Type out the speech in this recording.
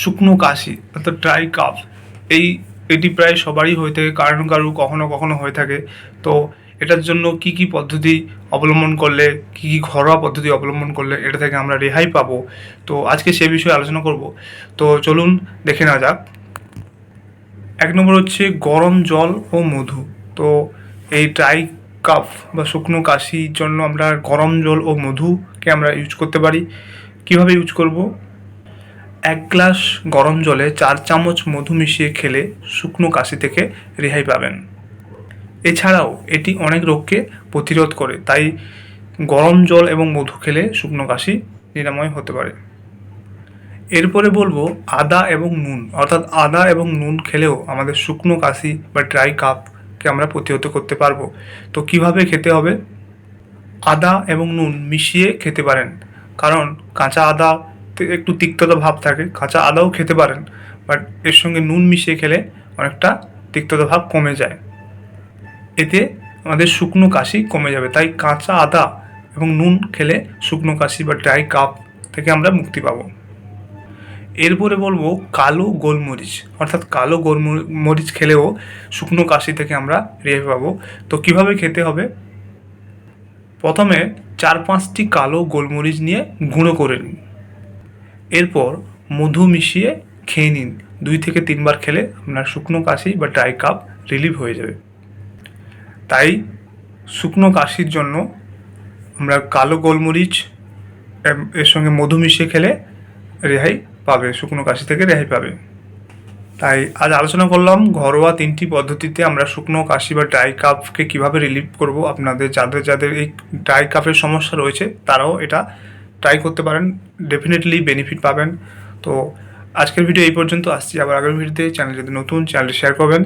শুকনো কাশি অর্থাৎ dry calf এটি প্রায় সবারই হয়ে থাকে, কারো কারো কখনো কখনো হয়ে থাকে। তো এটার জন্য কি কি পদ্ধতি অবলম্বন করলে, কি কি ঘরোয়া পদ্ধতি অবলম্বন করলে এটা থেকে আমরা রেহাই পাবো, তো আজকে সে বিষয়ে আলোচনা করব। তো চলুন দেখে নেওয়া যাক। 1 নম্বর হচ্ছে গরম জল ও মধু। তো এই ড্রাই কাফ বা শুকনো কাশির জন্য আমরা গরম জল ও মধুকে আমরা ইউজ করতে পারি। কিভাবে ইউজ করব? 1 গ্লাস গরম জলে 4 চামচ মধু মিশিয়ে খেলে শুকনো কাশি থেকে রেহাই পাবেন। এছাড়াও এটি অনেক রোগকে প্রতিরোধ করে, তাই গরম জল এবং মধু খেলে শুকনো কাশি নিরাময় হতে পারে। এরপরে বলবো আদা এবং নুন, অর্থাৎ আদা এবং নুন খেলেও আমাদের শুকনো কাশি বা ড্রাই কাফকে আমরা প্রতিহত করতে পারবো। তো কিভাবে খেতে হবে? আদা এবং নুন মিশিয়ে খেতে পারেন, কারণ কাঁচা আদা একটু তিক্ততা ভাব থাকে, কাঁচা আদাও খেতে পারেন, বাট এর সঙ্গে নুন মিশিয়ে খেলে অনেকটা তিক্ততা ভাব কমে যায়। এতে আমাদের শুকনো কাশি কমে যাবে, তাই কাঁচা আদা এবং নুন খেলে শুকনো কাশি বা ড্রাই কাফ থেকে আমরা মুক্তি পাবো। এরপরে বলবো কালো গোলমরিচ, অর্থাৎ কালো গোলমরিচ খেলেও শুকনো কাশি থেকে আমরা রেহাই পাবো। তো কিভাবে খেতে হবে? প্রথমে 4-5টি কালো গোলমরিচ নিয়ে গুঁড়ো করে নিন। এরপর মধু মিশিয়ে খেয়ে নিন। 2 থেকে 3 বার খেলে আপনার শুকনো কাশি বা ড্রাই কাফ রিলিভ হয়ে যাবে। তাই শুকনো কাশির জন্য আমরা কালো গোলমরিচ এর সঙ্গে মধু মিশিয়ে খেলে রেহাই পাবে, শুকনো কাশি থেকে রেহাই পাবে। তাই আজ আলোচনা করলাম ঘরোয়া 3টি পদ্ধতিতে আমরা শুকনো কাশি বা ড্রাই কাফকে কীভাবে রিলিভ করব। আপনাদের যাদের এই ড্রাই কাফের সমস্যা রয়েছে তারাও এটা ট্রাই করতে পারেন, ডেফিনেটলি বেনিফিট পাবেন। তো আজকের ভিডিও এই পর্যন্ত, আসছি আবার আগের ভিডিওতে। চ্যানেল যদি নতুন, চ্যানেলটি শেয়ার করবেন।